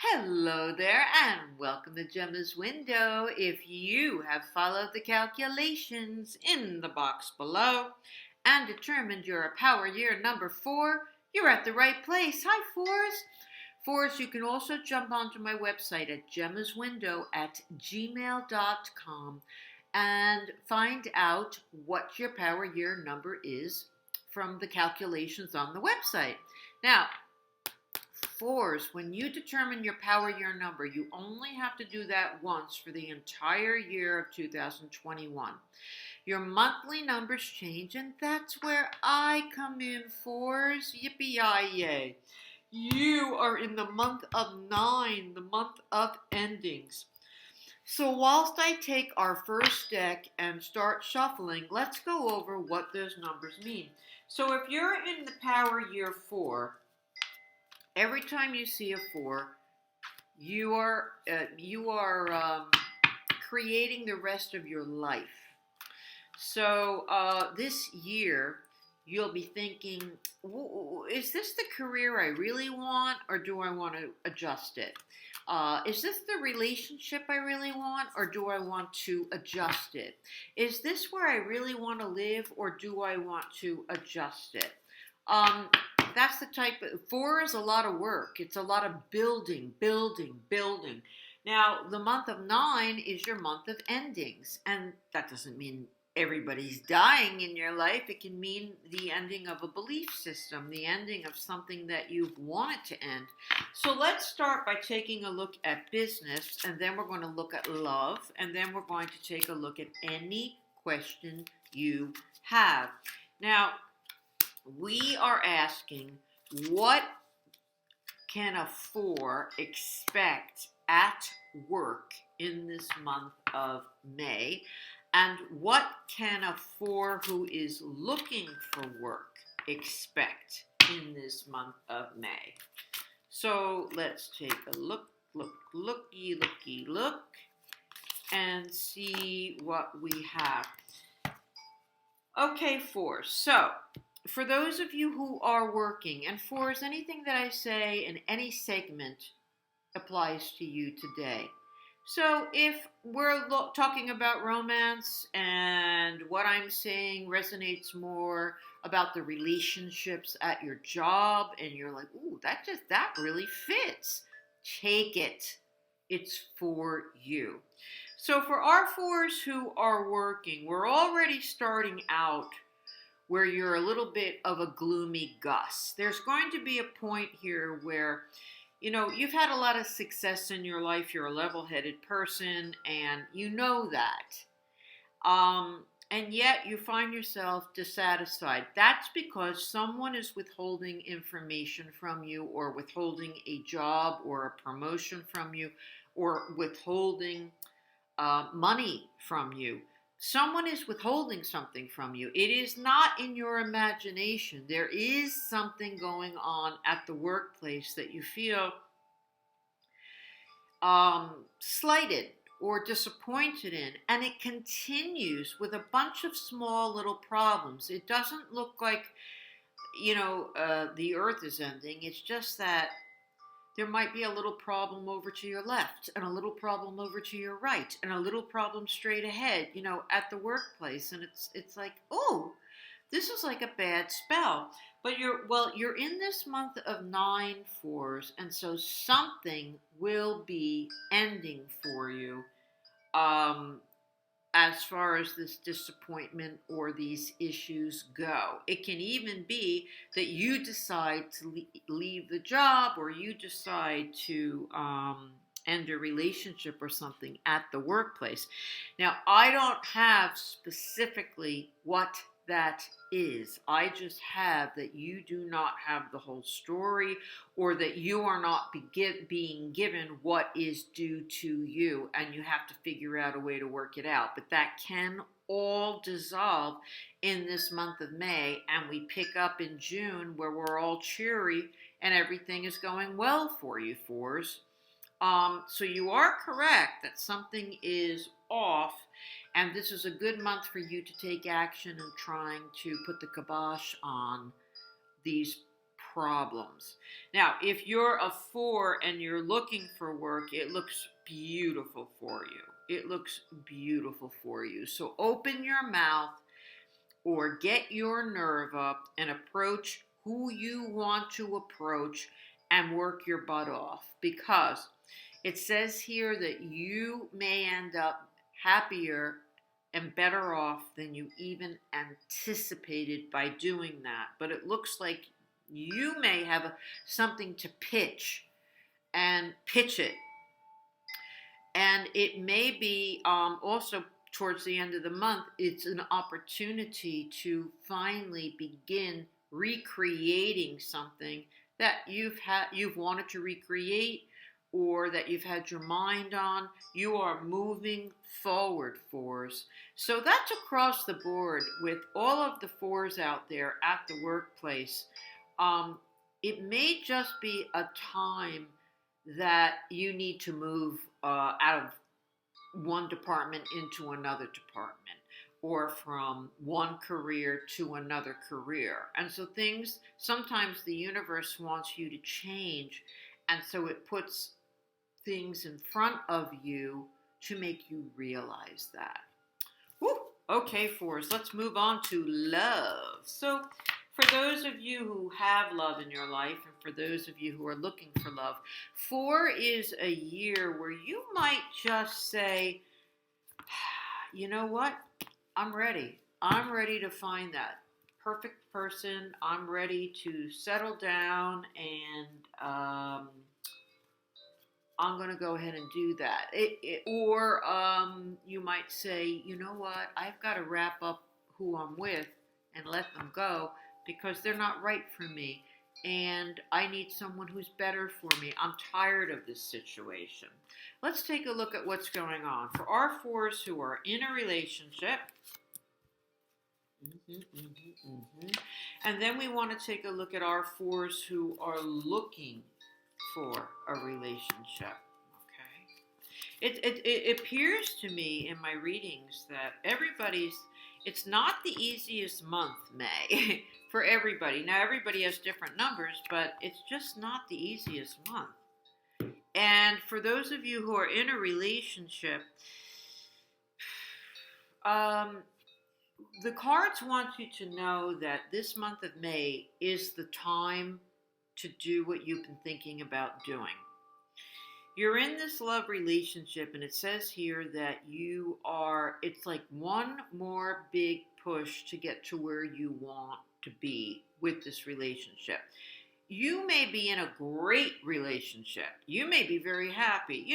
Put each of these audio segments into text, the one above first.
Hello there and welcome to Gemma's Window. If you have followed the calculations in the box below and determined you're a power year number 4, you're at the right place. Hi, fours. Fours, you can also jump onto my website at gemmaswindow@gmail.com and find out what your power year number is from the calculations on the website. Now, fours, when you determine your power year number, you only have to do that once for the entire year of 2021. Your monthly numbers change, and that's where I come in, fours. Yippee-yi-yay. You are in the month of 9, the month of endings. So whilst I take our first deck and start shuffling, let's go over what those numbers mean. So if you're in the power year 4, every time you see a 4, you are creating the rest of your life. So this year, you'll be thinking, is this the career I really want, or do I want to adjust it? Is this the relationship I really want, or do I want to adjust it? Is this where I really want to live, or do I want to adjust it? That's the type of 4 is a lot of work. It's a lot of building. Now, the month of 9 is your month of endings, and that doesn't mean everybody's dying in your life. It can mean the ending of a belief system, the ending of something that you've wanted to end. So let's start by taking a look at business, and then we're going to look at love, and then we're going to take a look at any question you have. Now, we are asking, what can a 4 expect at work in this month of May? And what can a 4 who is looking for work expect in this month of May? So let's take a look, and see what we have. Okay, 4. So, for those of you who are working, and 4s, anything that I say in any segment applies to you today. So if we're talking about romance and what I'm saying resonates more about the relationships at your job, and you're like, ooh, that really fits, take it. It's for you. So for our 4s who are working, we're already starting out where you're a little bit of a gloomy Gus. There's going to be a point here where, you've had a lot of success in your life. You're a level-headed person, and you know that. And yet you find yourself dissatisfied. That's because someone is withholding information from you, or withholding a job or a promotion from you, or withholding money from you. Someone is withholding something from you. It is not in your imagination. There is something going on at the workplace that you feel slighted or disappointed in, and it continues with a bunch of small little problems. It doesn't look like, the earth is ending. It's just that there might be a little problem over to your left, and a little problem over to your right, and a little problem straight ahead, at the workplace. And it's like, oh, this is like a bad spell. But you're in this month of 9 4s, and so something will be ending for you. As far as this disappointment or these issues go. It can even be that you decide to leave the job, or you decide to end a relationship or something at the workplace. Now, I don't have specifically what that is. I just have that you do not have the whole story, or that you are not being given what is due to you, and you have to figure out a way to work it out. But that can all dissolve in this month of May, and we pick up in June, where we're all cheery and everything is going well for you, 4s. So you are correct that something is off, and this is a good month for you to take action in trying to put the kibosh on these problems. Now, if you're a 4 and you're looking for work, it looks beautiful for you. It looks beautiful for you. So open your mouth or get your nerve up and approach who you want to approach and work your butt off, because it says here that you may end up happier and better off than you even anticipated by doing that. But it looks like you may have something to pitch and pitch it. And it may be also towards the end of the month, it's an opportunity to finally begin recreating something that you've wanted to recreate, or that you've had your mind on. You are moving forward, 4s. So that's across the board with all of the 4s out there at the workplace. It may just be a time that you need to move out of one department into another department, or from one career to another career. And so sometimes the universe wants you to change, and so it puts things in front of you to make you realize that. Woo! Okay, 4s, let's move on to love. So for those of you who have love in your life, and for those of you who are looking for love, 4 is a year where you might just say, you know what? I'm ready. I'm ready to find that perfect person. I'm ready to settle down, and I'm going to go ahead and do that. Or you might say, you know what? I've got to wrap up who I'm with and let them go, because they're not right for me, and I need someone who's better for me. I'm tired of this situation. Let's take a look at what's going on for our 4s who are in a relationship. And then we want to take a look at our 4s who are looking for a relationship. Okay. It appears to me in my readings that it's not the easiest month, May, for everybody. Now, everybody has different numbers, but it's just not the easiest month. And for those of you who are in a relationship, the cards want you to know that this month of May is the time to do what you've been thinking about doing. You're in this love relationship, and it says here that it's like one more big push to get to where you want to be with this relationship. You may be in a great relationship. You may be very happy.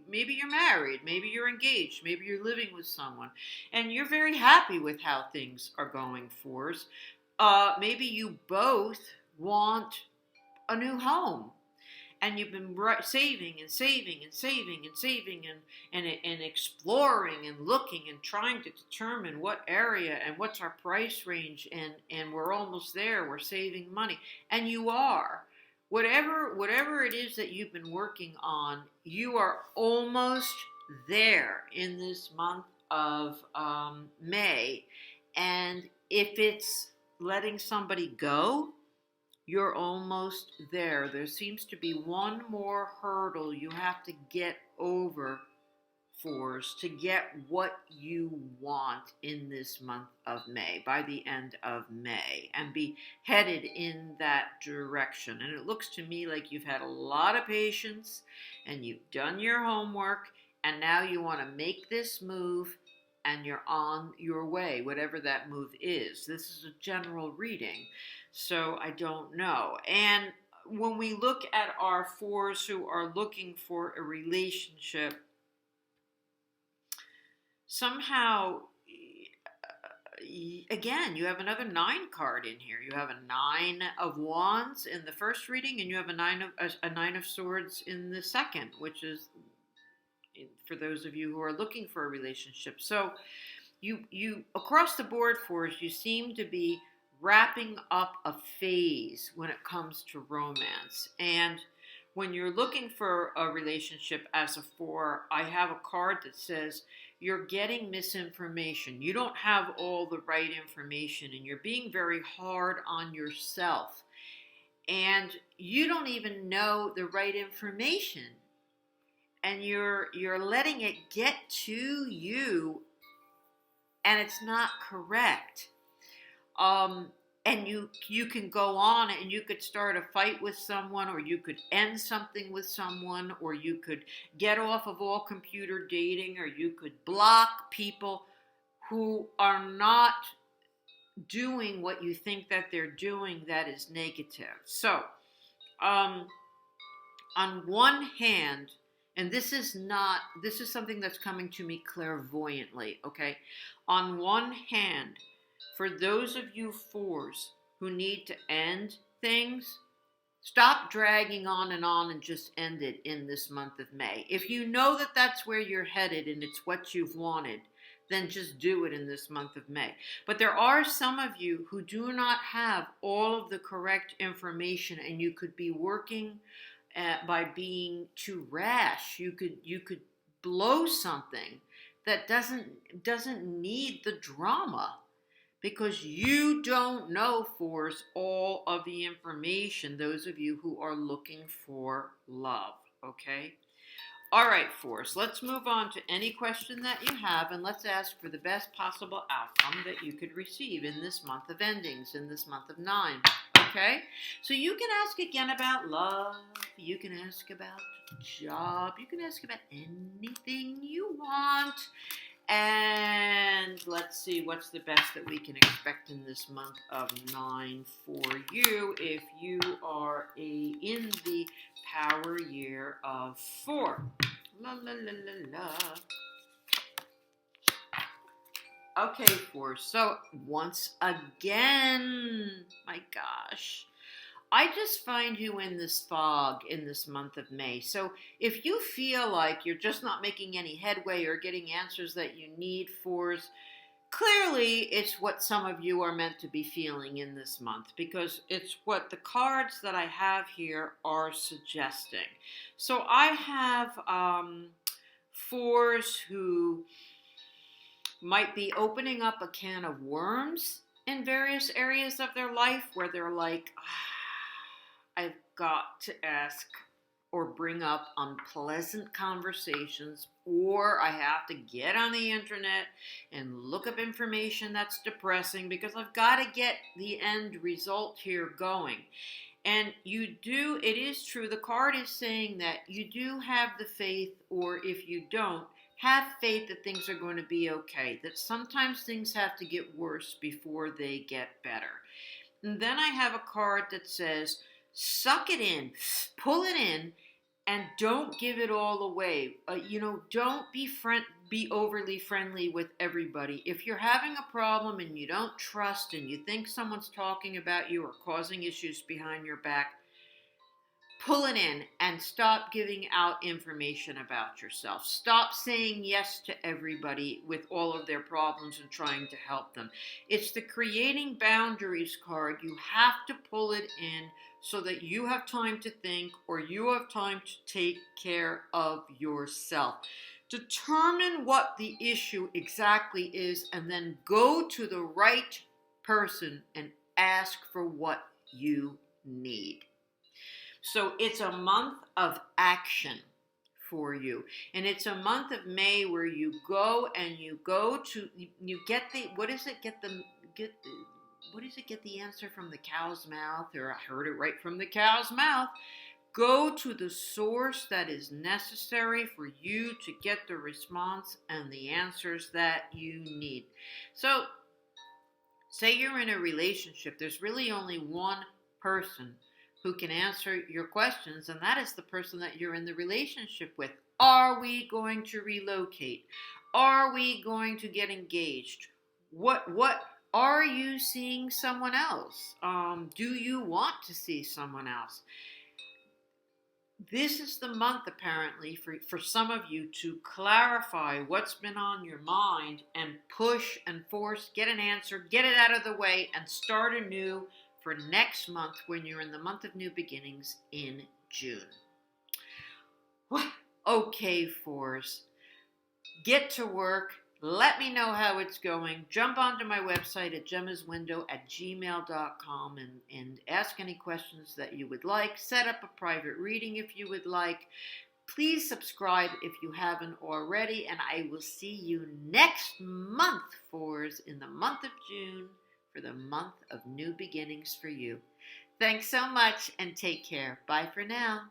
Maybe you're married, maybe you're engaged, maybe you're living with someone, and you're very happy with how things are going, 4s. Maybe you both want a new home, and you've been saving and saving and saving and saving and exploring and looking and trying to determine what area and what's our price range, and we're almost there. We're saving money, and you are. Whatever it is that you've been working on, you are almost there in this month of May. And if it's letting somebody go, you're almost there. There seems to be one more hurdle you have to get over, 4s, to get what you want in this month of May, by the end of May, and be headed in that direction. And it looks to me like you've had a lot of patience, and you've done your homework, and now you want to make this move, and you're on your way, whatever that move is. This is a general reading, so I don't know. And when we look at our 4s who are looking for a relationship, somehow, again, you have another 9 card in here. You have a 9 of Wands in the first reading, and you have a 9 of Swords in the second, which is for those of you who are looking for a relationship. So you across the board, 4s, you seem to be wrapping up a phase when it comes to romance. And when you're looking for a relationship as a 4, I have a card that says you're getting misinformation. You don't have all the right information, and you're being very hard on yourself. and you don't even know the right information, and you're letting it get to you, and it's not correct. And you can go on and you could start a fight with someone, or you could end something with someone, or you could get off of all computer dating, or you could block people who are not doing what you think that they're doing that is negative. So, on one hand, and this is something that's coming to me clairvoyantly, okay? On one hand, for those of you fours who need to end things, stop dragging on and just end it in this month of May. If you know that that's where you're headed and it's what you've wanted, then just do it in this month of May. But there are some of you who do not have all of the correct information, and you could be working by being too rash. You could blow something that doesn't need the drama, because you don't know, fours, all of the information, those of you who are looking for love, okay? All right, fours, let's move on to any question that you have, and let's ask for the best possible outcome that you could receive in this month of endings, in this month of 9, okay? So you can ask again about love, you can ask about job, you can ask about anything you want. And let's see what's the best that we can expect in this month of 9 for you if you are in the power year of 4. La la la la la. Okay, 4. So once again, my gosh, I just find you in this fog in this month of May. So if you feel like you're just not making any headway or getting answers that you need, fours, clearly it's what some of you are meant to be feeling in this month, because it's what the cards that I have here are suggesting. So I have fours who might be opening up a can of worms in various areas of their life, where they're like, I've got to ask or bring up unpleasant conversations, or I have to get on the internet and look up information that's depressing, because I've got to get the end result here going. And it is true, the card is saying that you do have the faith, or if you don't, have faith that things are going to be okay, that sometimes things have to get worse before they get better. And then I have a card that says, suck it in, pull it in, and don't give it all away. Don't be overly friendly with everybody. If you're having a problem and you don't trust and you think someone's talking about you or causing issues behind your back, pull it in and stop giving out information about yourself. Stop saying yes to everybody with all of their problems and trying to help them. It's the creating boundaries card. You have to pull it in so that you have time to think, or you have time to take care of yourself. Determine what the issue exactly is, and then go to the right person and ask for what you need. So it's a month of action for you. And it's a month of May where you go to, you get the, get the answer from the cow's mouth, or I heard it right from the cow's mouth. Go to the source that is necessary for you to get the response and the answers that you need. So, say you're in a relationship, there's really only one person who can answer your questions, and that is the person that you're in the relationship with. Are we going to relocate? Are we going to get engaged? What are you seeing someone else? Do you want to see someone else? This is the month, apparently, for some of you to clarify what's been on your mind and push and force, get an answer, get it out of the way, and start anew for next month when you're in the month of new beginnings in June. Okay, fours, get to work, Let me know how it's going. Jump onto my website at gemmaswindow@gmail.com and ask any questions that you would like. Set up a private reading if you would like. Please subscribe if you haven't already, and I will see you next month, fours, in the month of June, for the month of new beginnings for you. Thanks so much, and take care. Bye for now.